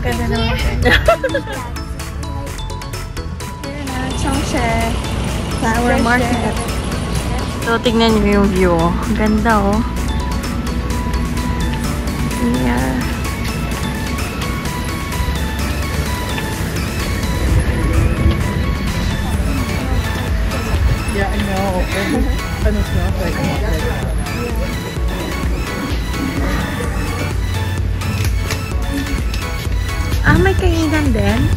Ganda naman. Cheongse Flower Market. So, tignan nyo yung view. Ganda, oh. Yeah. Yeah, I know. Ano smells like? Ah, may kainan din?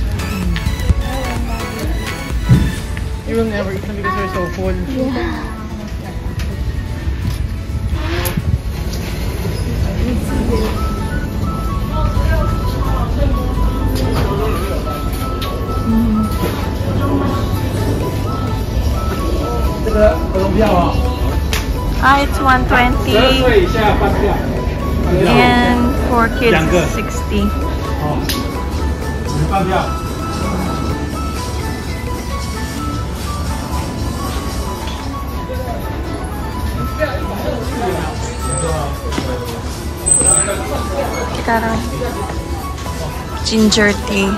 You will never eat them because they're so full. Yeah. Ah, it's 120 and for kids 60. Sekarang ginger tea.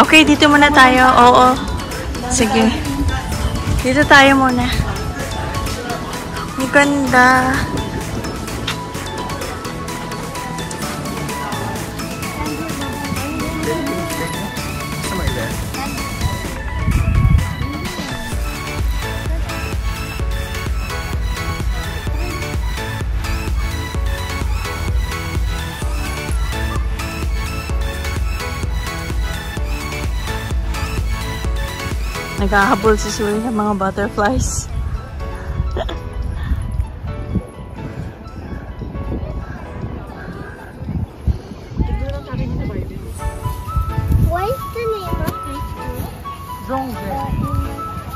Okay, dito muna tayo. Oo. Sige. Dito tayo muna. Ang ganda. Naghahabol si Suri ng mga butterflies. What is the name of this tree? Zhongje.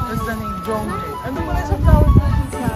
That's the name, Zhongje. Ano ba sa tawag natin sa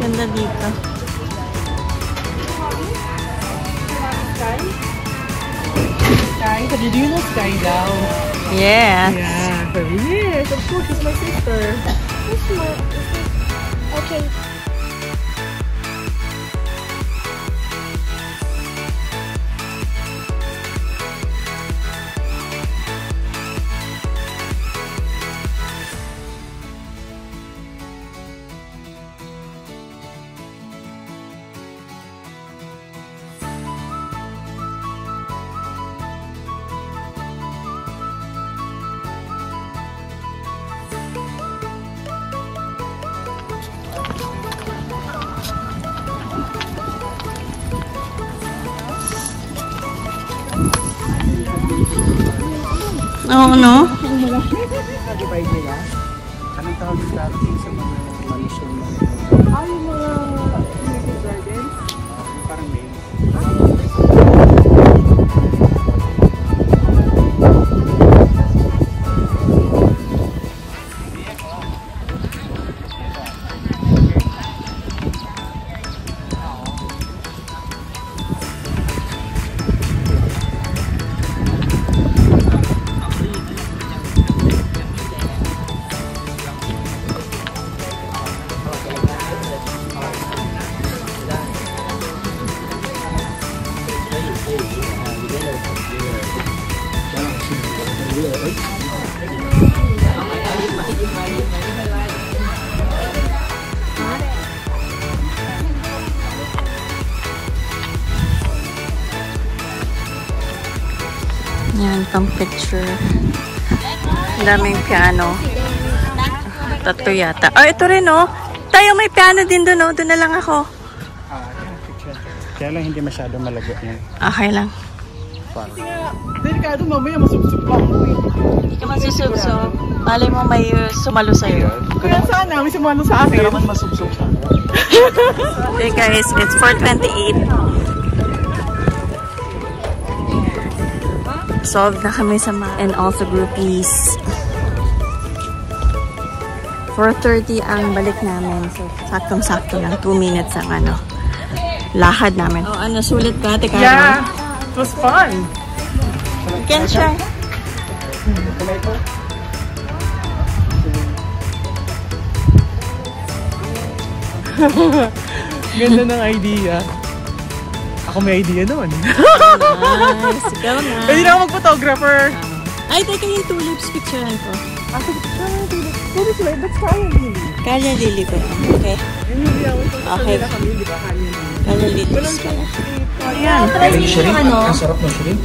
Ganda dito. Sky? Did you know Sky Dow? Yes. Yeah. Yes, of course, she's my sister. Okay. Oo, no? Nag-divide nila. Anong tawag natin sa mga mansion mo? Ay, mga gardens. Parang may. Yan, pang picture. Ang daming piano. Tatlo yata. Oh, ito rin, oh. Tayo may piano din doon, oh. Doon na lang ako. Picture. Kaya lang hindi masyado malagot yan. Okay lang. Delikado, mamaya masubsob pa ako. Hindi ka masusubsob. Malay mo may sumalo sa'yo. Kaya sana, may sumalo sa akin. Pero naman masubsob siya. Okay guys, it's 4:28. Solved na kami sa math. And also groupies. 4:30 ang balik namin. So, saktong-sakto lang. 2 minutes ang lahad namin. Oh, sulit ka? Teka. Yeah, it was fun. You can try. Ganda ng idea. Ako may idea noon. Nice. Ikaw na. Pwede na ako mag-photographer. Ay, teka yung tulips picturean ko. Ako, tulips ba? Ba't kaya nili? Kaya lili ko. Okay. Hindi ako. Okay. Di ba? Kaya lilis ka. Yeah, try niyo yung Ang sarap ng shrimp.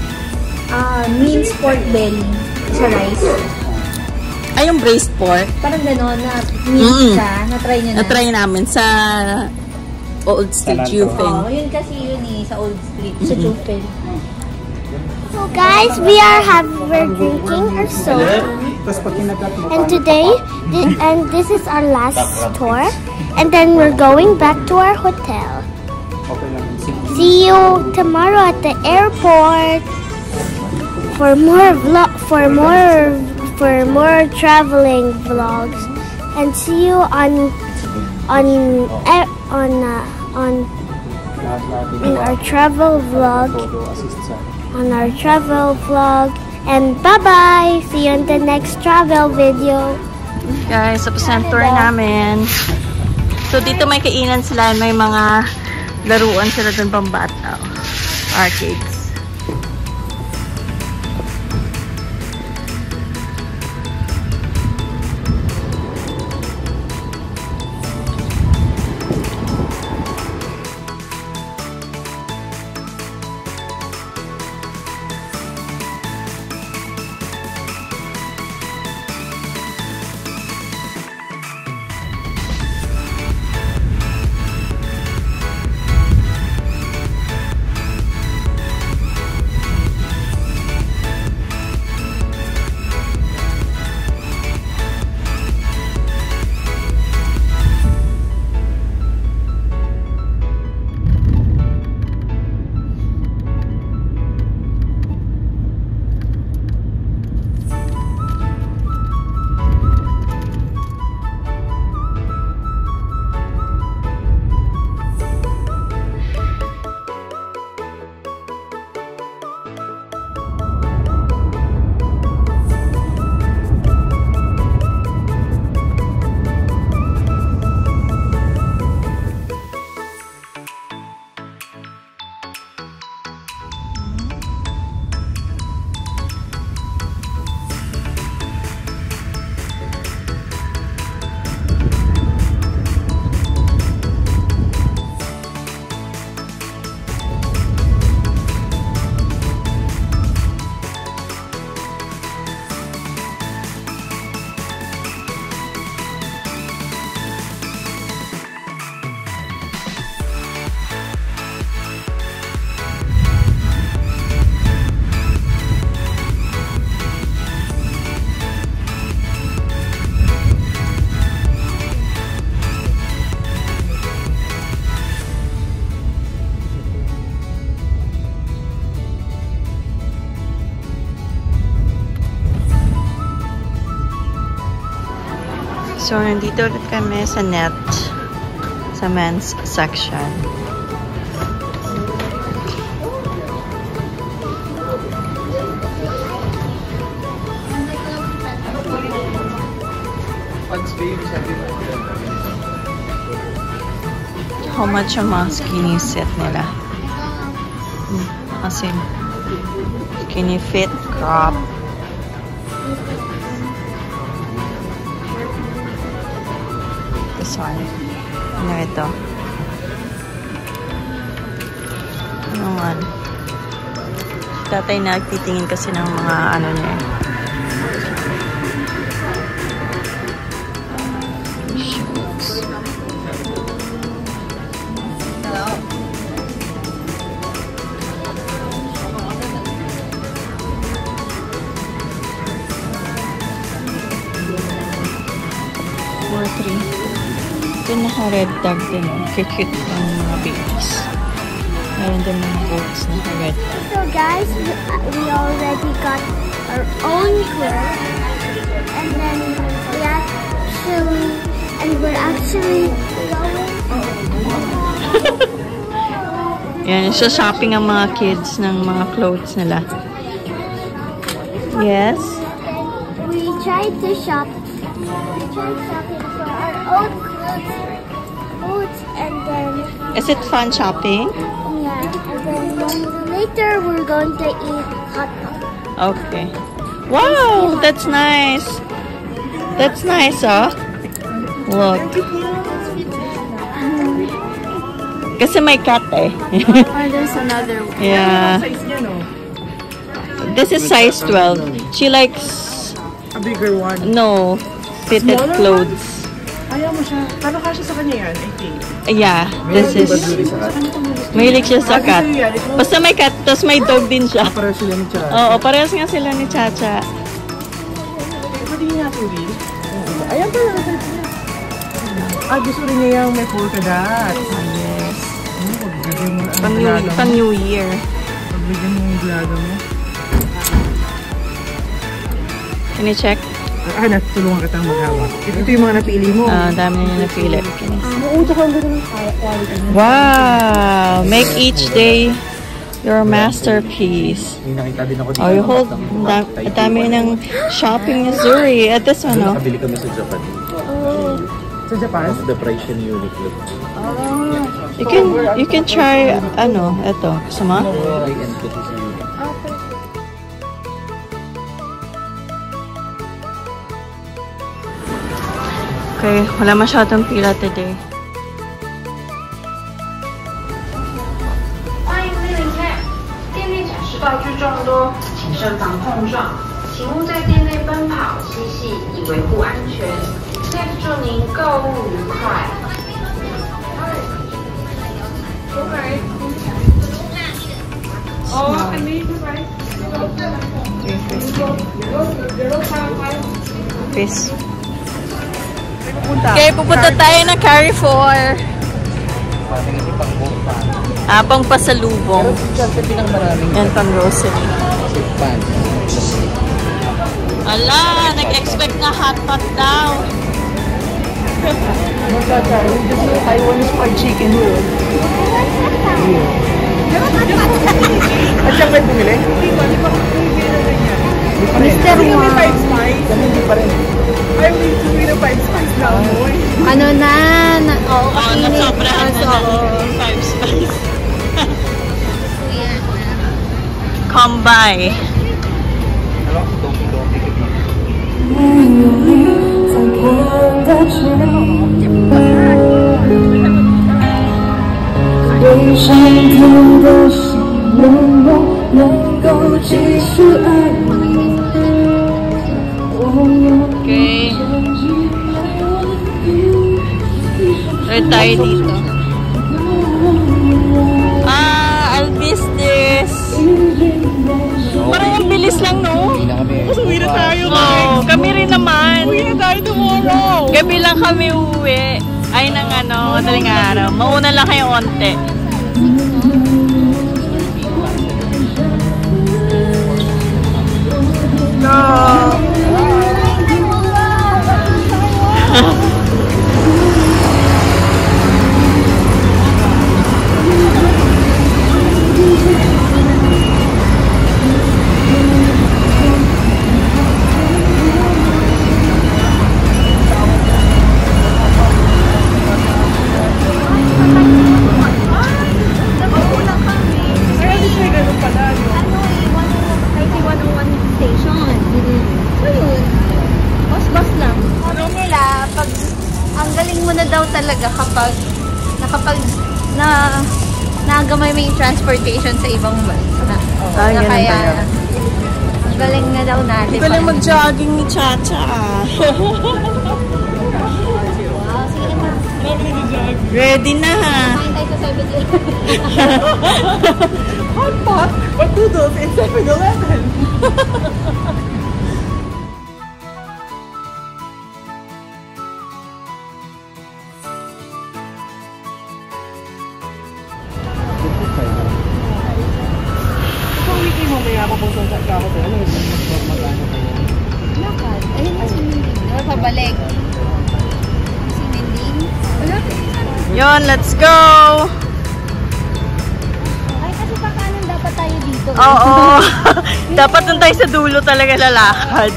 minced pork belly sa rice. Ay, yung braised pork. Parang gano'n na minced siya. Na-try niyo na. Na-try namin sa Old Street Jufeng. Oo, yun kasi yun sa Old Street, sa Jufeng. So guys, we're drinking our soda. And today, this is our last tour. And then we're going back to our hotel. See you tomorrow at the airport for more traveling vlogs, and see you in our travel vlog. And bye bye. See you in the next travel video. Guys, tapos na ang tour namin. So dito may kainan sila, may mga laruan sila dun pambata. Arcades. So, nandito ulit kami sa net, sa men's section. How much ang mga skinny set nila? Kasi skinny fit, crop. This one. Ano ito? Ano nga? Tatay nagtitingin kasi ng mga ano niya. tree. Ito naka-red tag din. Cute ng mga babies. Meron din mga goats na naka-red tag. So guys, we already got our own clothes. And then we're actually going. Yan, so shopping ang mga kids ng mga clothes nila. Yes? We tried to shop. We tried shopping for our own clothes, and then Is it fun shopping? yeah, and then later we're going to eat hot dog. Okay. Wow, that's nice. That's nice, oh. Look. Kasi may cat eh. Oh, there's another one. Yeah. This is size 12. She likes, A bigger one. no, fitted Smaller clothes. Ayaw mo siya. Paano kasya sa kanya yan, I think? Yeah, this is, mahilig siya sa cat. Basta may cat, tapos may dog din siya. Para sila ni Cha. Oo, parehas nga sila ni Chacha. Pwede niya natin rin. Ayan pa lang. Gusto rin niya yung may polka dot. Yes. Pang New Year. Pagbigyan mo yung glaga mo. Can you check? Natutulungan kitang maghawak. Ito yung mga napili mo. Dami niya napili. Oo, tsaka ang ganda ng quality. Wow! Make each day your masterpiece. May nakita din ako dito. Oh, you hold dami ng shopping ni Zuri. At this one, no? Nakabili kami sa Japan. Sa Japan? The price and Uniqlo. You can try, ito. Gusto mo? Okay, wala masyadong pila today. 欢迎光临看，店内展示道具众多，请慎防碰撞，请勿在店内奔跑嬉戏，以维护安全。再次祝您购物愉快。Peace. Okay, pupunta tayo na Carrefour. Pang pasalubong. Yan, pang grocery. Ala, nag-expect na hotpot daw. Taiwanese fried chicken roll. At siya kayo bumili? Hindi pa. Mr. Wong. Hindi pa rin. Ayaw hindi na 5 spice na amoy. Ano na? Oo, Nasobrahan na ng 5 spice. Come by. Okay. Try tayo dito. I'll miss this. Parang ang bilis lang, no? Uwi na tayo. Oo, kami rin naman. Uwi na tayo tomorrow. Gabi lang kami uwi. Ay, ng madaling araw. Mauna lang kayo onte. No. Kapag nagamay mo yung transportation sa ibang bansa. Ganun Kaya, galing na daw natin. Galing mag-jogging ni Chacha. Wow, sige na. Ready na. Kain tayo sa 7-Eleven. Hot pot? What noodles in 7-Eleven? ako to. Ano yung magkano kayo? Lakad. Ayun na si Minding. Ano pabalik? Si Minding? Wala pa si Yon, let's go! Ay, kasi pakanan dapat tayo dito. Oo. Dapat nung tayo sa dulo talaga lalakad.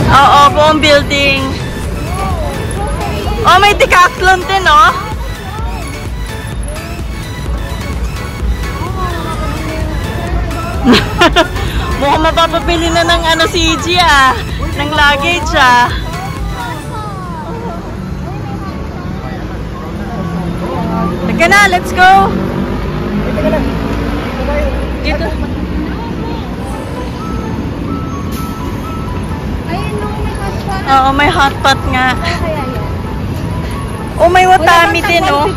Oo, buong building. Oh, may Decathlon din, oh. Mukhang mapapabili na ng ano si Iggy, ah. Ng luggage, ah. Teka na, let's go. Dito. Ayun, no, may hotspot. Oo, may hotpot nga. Kaya yan. Oh, may Watami din, oh.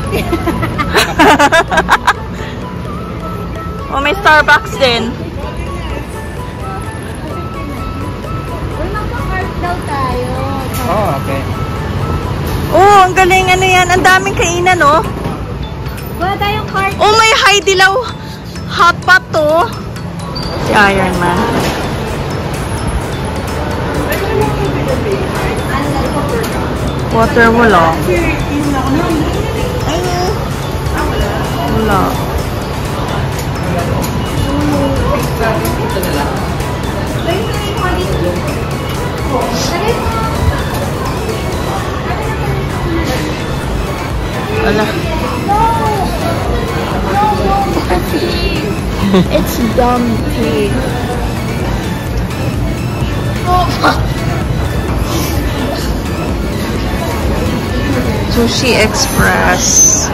Oh, may Starbucks din. Uy, magpa-carb daw tayo. Oh, okay. Oh, ang galing. Ano yan? Ang daming kainan, oh. Wala tayong cart. Oh, may Haidilaw hotpot, oh. Si Iron Man. Water wala. Wala. Wala. It's dumb pig. Sushi Express.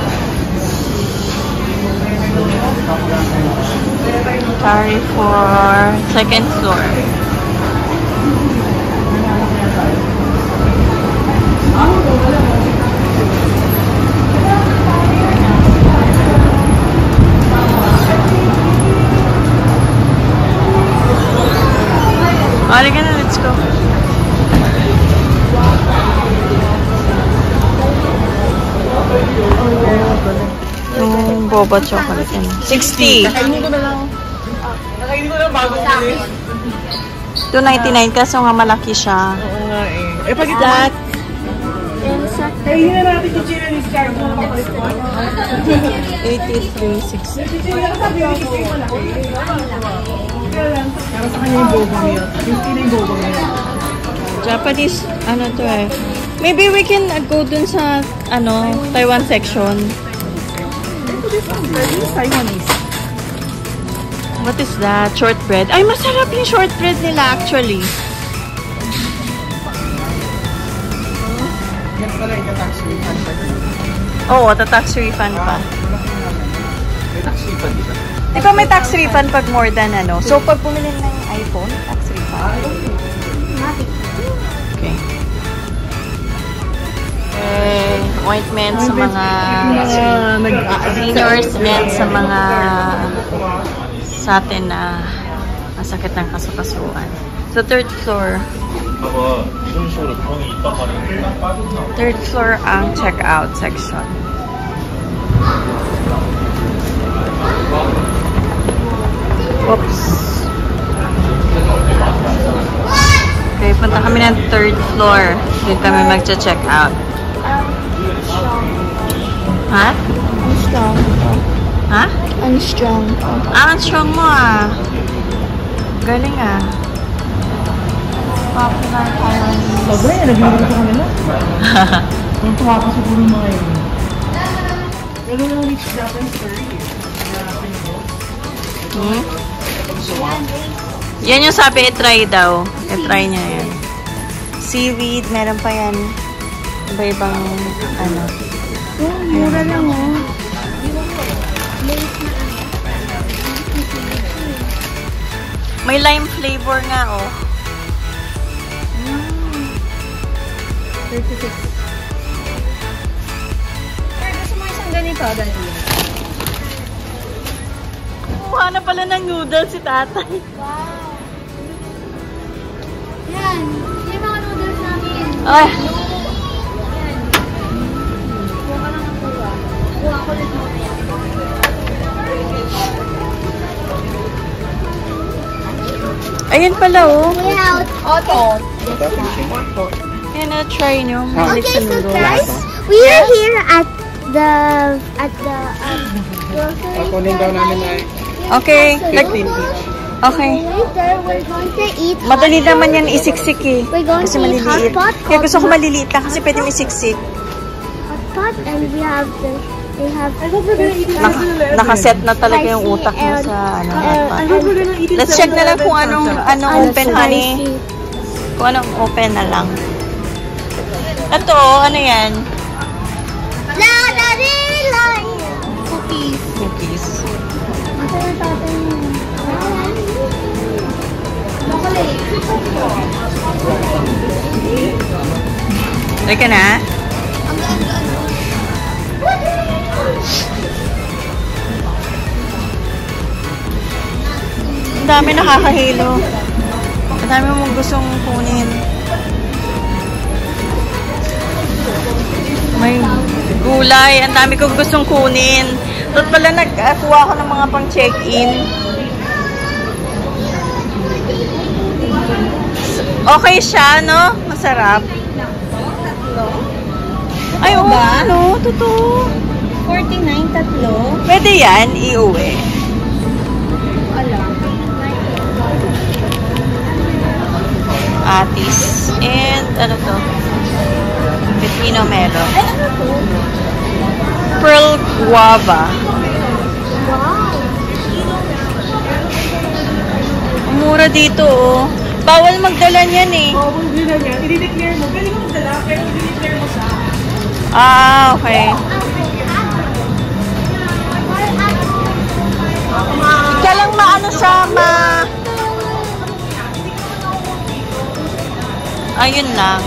Sorry for second floor. Alright, na, let's go. Yung boba chocolate. 60. Nakainin ko na lang. Nakainin ko na bago ko. 299 kaso nga malaki siya. Oo nga eh. Eh, pag ito. That Kainin na natin yung chili ni Scar. 83.60. Para sa kanya yung boba niya. 50 na yung boba niya. Japanese, ano to eh. Maybe we can go dun sa, ano, Taiwan section. Taiwanese. What is that? Shortbread. Ay, masarap yung shortbread nila actually. Yan pala yung tax refund. Oo, tax refund pa. May tax refund, di ba? Di ba may tax refund pag more than ano? So, pag bumili ng iPhone, tax refund. Okay. Ointment sa mga seniors and sa mga sa atin na masakit ng kasukasuan. So, third floor. Third floor ang checkout section. Oops. Okay, punta kami ng third floor. Dito kami magcha-check out. Ha? Ang strong po. Ha? Ang strong po. Ah, ang strong mo ah. Galing ah. Popular Taiwanese. Sobra yan, nag-iwan ko kami na. Yung tuwa ko siguro yung mga yun. Pero yung rich Japanese curry. Hmm? Yan yung sabi, i-try daw. I-try niya yan. Seaweed, meron pa yan. Iba-ibang, ano. Oh, mura lang oh. May lime flavor nga, oh. 36. Pero gusto mo isang ganito, dali. Kuha na pala ng noodles si tatay. Wow. Yan. Yung mga noodles namin. Ay, Ayan pala, oh. Yeah. Ayan na, try nyo. Okay, so guys, we are here at the Kunin daw namin ay Okay. 15 each. Okay. later we're going to eat. Madali naman yan isiksik eh. We're going Kasi to eat hot maliliit. pot. Kaya gusto ko maliliit lang kasi pwede mo isiksik. Hot pot, and we have Nakaset na talaga yung utak mo sa ano. Let's check na lang kung anong open, honey. Kung anong open na lang. Ito, ano yan? Cookies. Cookies. Teka na. Ang dami nakakahilo. Ang dami mong gustong kunin. May gulay. Ang dami kong gustong kunin. Doon pala nagkuha ako ng mga pang check-in. Okay siya, no? Masarap. Ay, oo, ano? Totoo. 49 tatlo. Pwede yan, iuwi. Atis. And, ano to? Pepino melon. Ay, ano to? Pearl guava. Ang mura dito, oh. Bawal magdala niyan, eh. Oo, kung hindi na niya, i-declare mo. Pwede mo magdala, pero i-declare mo siya. Ah, okay. Kaya lang maano siya, Ayun lang.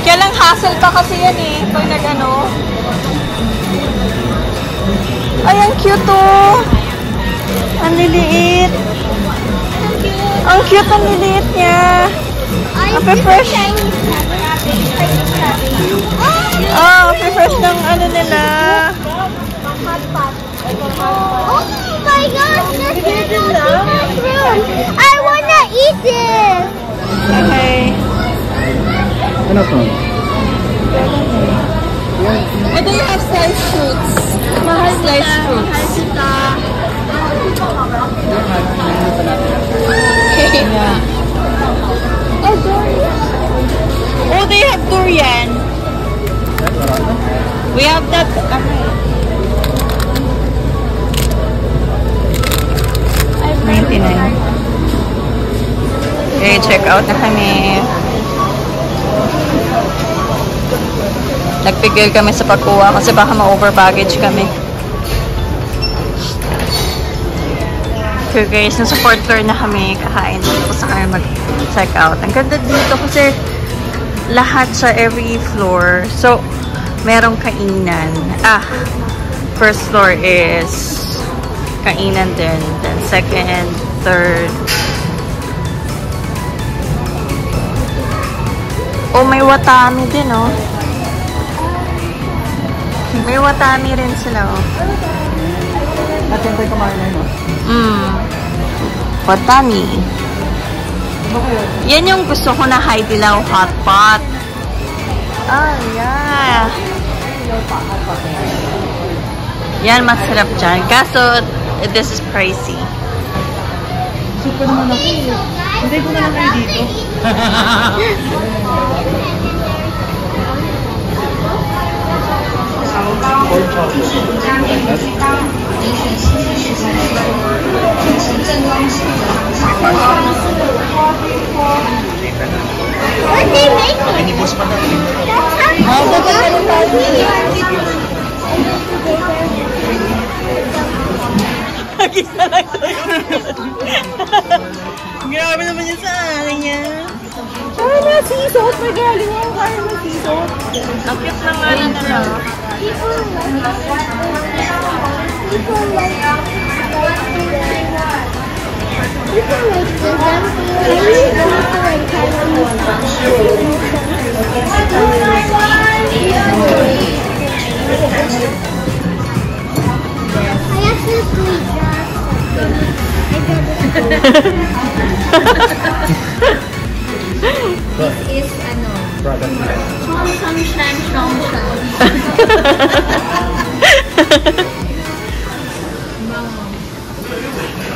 Kaya lang hassle pa kasi yan eh. Pag nag-ano. Ay, ang cute oh. Ang liliit. Ang cute ang liliit niya. Fresh. Fresh ng ano nila. Oh my gosh, this is mushroom. I wanna eat it. Okay. Ano to? What do you have sliced fruits? Sliced fruits. Yeah. Oh, durian. Oh, they have durian. We have that. $99. Okay, check out na kami. Nagpigil kami sa pagkuha kasi baka ma-over baggage kami. Okay guys, nasa fourth floor na kami. Kakain tapos na kami mag-check out. Ang ganda dito kasi lahat sa every floor. So, merong kainan. First floor is kainan din. Then second, third. Oh, may watami din, oh. May watami rin sila, oh. Natin tayo kumain na yun, no? Watami. Yan yung gusto ko na Haidilao hot pot. Yeah. Yan, masarap dyan. Kaso, this is pricey. Super naman ako. Hindi ko na lang kayo dito. What they make? Isa lang tayo. Grabe naman yun sa akin niya. Kaya na, sisot. May galing mo. Kaya na, sisot. Ang cute ng ano nila. People like Is ano? Product.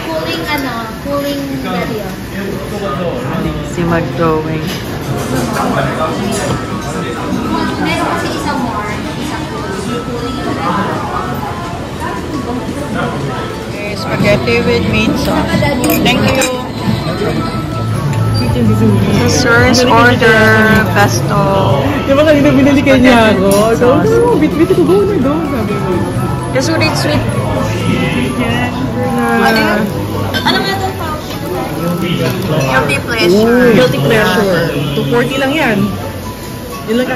Cooling ano? Cooling video. Si mag-drawing. Meron kasi isang more. Isang cooling Okay, spaghetti with meat sauce. Thank you. Sister's order pesto. Di ba kanina binili kay niya ako? Go, bit-bit ko, go na, go. Sabi mo. Just with sweet. Ano nga ito? Guilty pleasure. Guilty pleasure. 240 lang yan.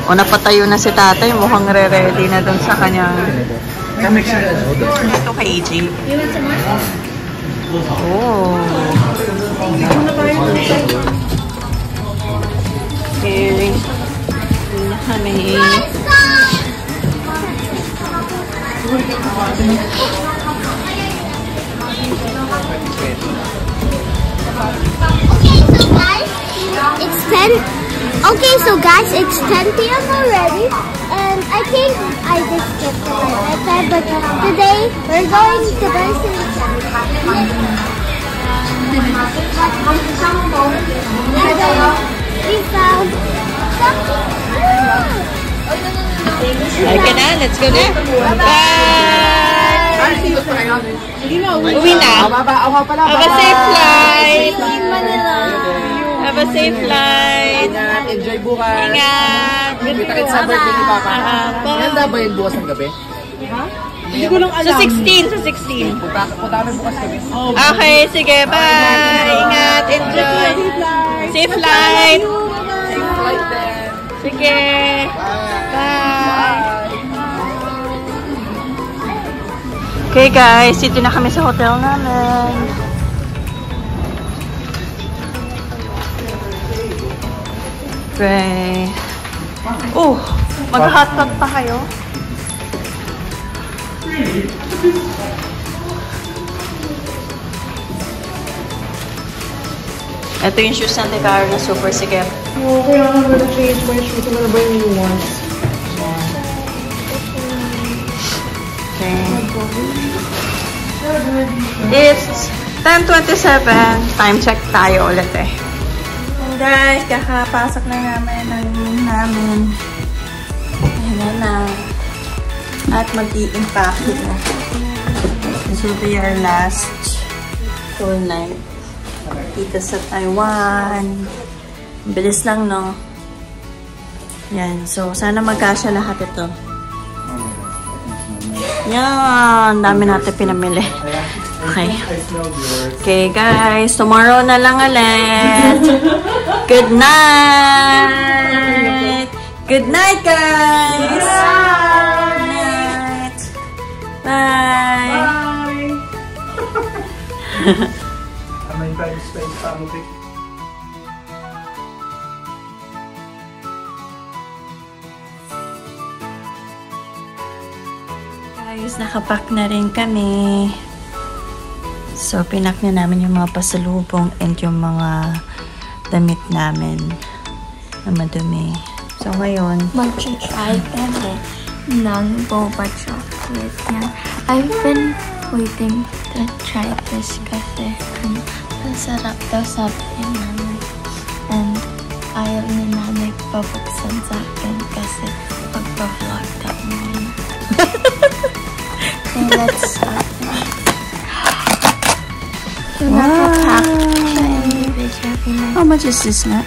O, napatayo na si tatay. Mukhang re-ready na dun sa kanyang... Ito kay AJ. Oh. Okay. Ano kami? So guys, it's 10 p.m. already, and I think I just skipped my iPad, but today we're going to Brazil. We found something new. Okay na, let's go na. Bye! Uwi na. Have a safe flight. Have a safe flight. Enjoy bukas. Ingat. Kita-kits sa birthday ni Papa. Ganda ba yun bukas ng gabi? Hindi ko lang alam. Sa 16, sa 16. Punta kami bukas kami. Okay, sige, bye. Ingat, enjoy. Safe flight. Safe flight then. Sige. Bye. Okay guys, dito na kami sa hotel namin. Okay. Oh, mag-hotdog pa kayo? Ito yung shoes na Tecaro na super sikip. Oh, kaya nga gonna change my shoes. I'm gonna buy new ones. Okay. It's 10:27. Time check tayo ulit eh. And guys, kakapasok na namin ng room namin. Ayan na. At mag-i-impact na. This will be our last full night dito sa Taiwan. Bilis lang, no? Yan. So, sana magkasya lahat ito. Yan. Dami natin pinamili. Okay. Okay, guys. Tomorrow na lang ulit. Good night! Good night, guys! Good night! Bye! May time spent sa mo. Guys, nakapack na rin kami. So, pinak na namin yung mga pasalubong and yung mga damit namin na madumi. So, ngayon, Mag-try kami ng boba chocolate yan. I've been waiting to try this kasi masarap daw sabi ni nanay. And ayaw ni nanay pabuksan sa akin kasi pagpa-vlog daw muna. Okay, let's start. So, nakapack siya individually. how much is this na?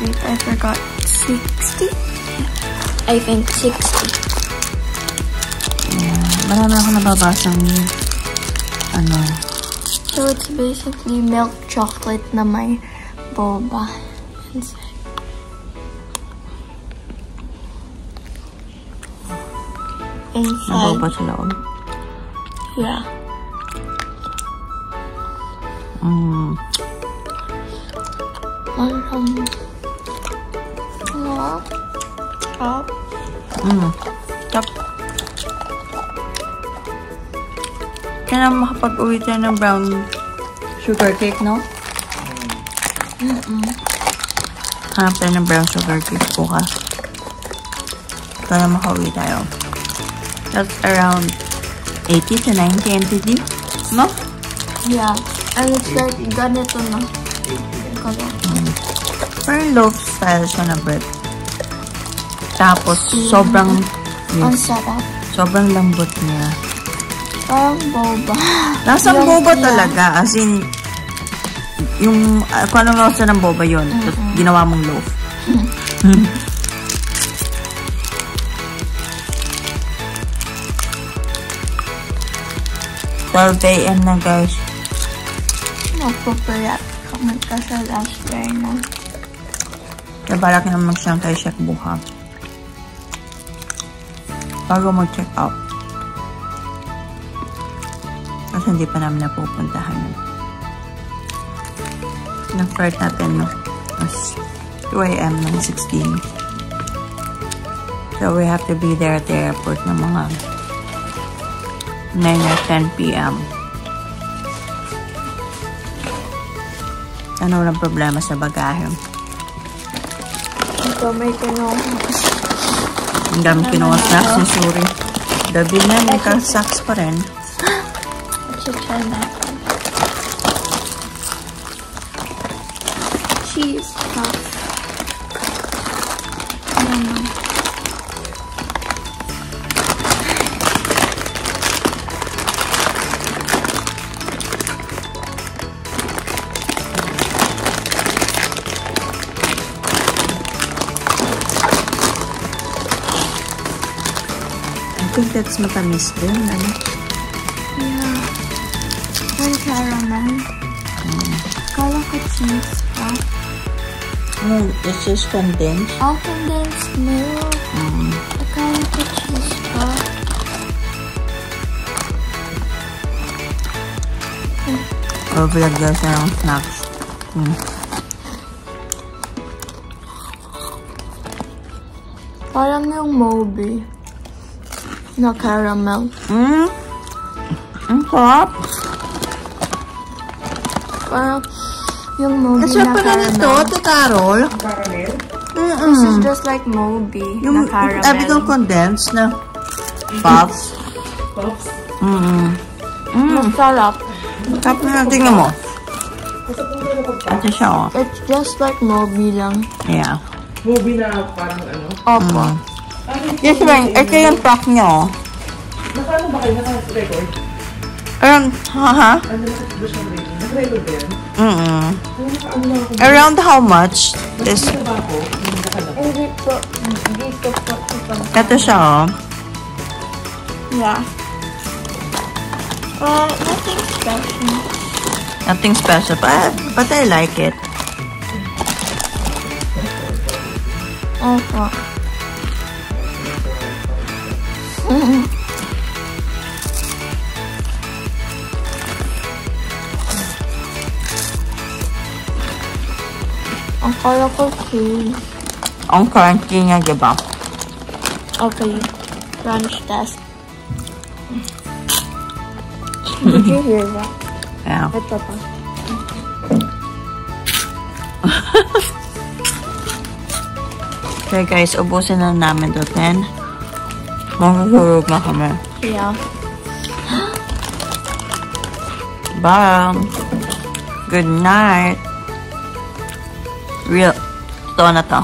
Wait, I forgot. 60? I think 60. Marami ako nababasang ano. So it's basically milk chocolate na may boba inside. Inside. Naboba sa loob. Yeah. Top. Top. Kaya makapag-uwi tayo ng brown sugar cake, no? Hanap tayo ng brown sugar cake bukas. Para makauwi tayo. That's around 80 to 90 NTD, no? Yeah. And it's like ganito na. Parang loaf style siya na bread. Tapos, sobrang Ang sarap. sobrang lambot niya. Parang boba. Lasang boba talaga. As in, yung, kung anong lasa ng boba yun, tapos ginawa mong loaf. 12 AM na, guys. Magpapayat kami ka sa last day na. Kaya balak naman siyang kay Chef buha. Bago mag-check out. Kasi hindi pa namin napupuntahan yun. Nag-start natin, no? As 2 AM ng 16. So, we have to be there at the airport ng mga 9 or 10 PM. Ano walang problema sa bagahe? Ito may kinuha. Ang dami kinuha snacks ni Suri. Gabi na, may ka-sacks pa rin. Let's try that one. Cheese puff. I think that's matamis din, ano? Yeah. And caramel. Kala ko cheese puff. No, it's just condensed. Oh, condensed milk. Akala ko cheese puff. Oh, vlog guys na ng snacks. Parang yung Moby na caramel. Ang sarap. Parang yung Moby Kasi na pala nito, caramel. Ate Carol. This is just like Moby Yung na caramel. sabi kong condensed na puffs. Masarap. Tapos na, tingnan mo. Ito siya, oh. It's just like Moby lang. Yeah. Movie na parang ano. Opo. Yes, Bang. Ito yung pack niya, oh. Nakano ba kayo? Naka-record? Haha. Ano naka-record siya rating? Naka-record ba yan? Ano na ako? Around how much? This, Ano ba ako? Hindi po. Dito po. ito siya, oh. Yeah. Nothing special. Nothing special, but I like it. Opo. Ang kala ko cheese. Ang crunchy niya, diba? Okay. Crunch test. Did you hear that? Yeah. Ito pa. Okay guys, ubusin na namin ito, 10. Magsusurog na kami. Yeah. Bye. Good night. Real. Ito na to.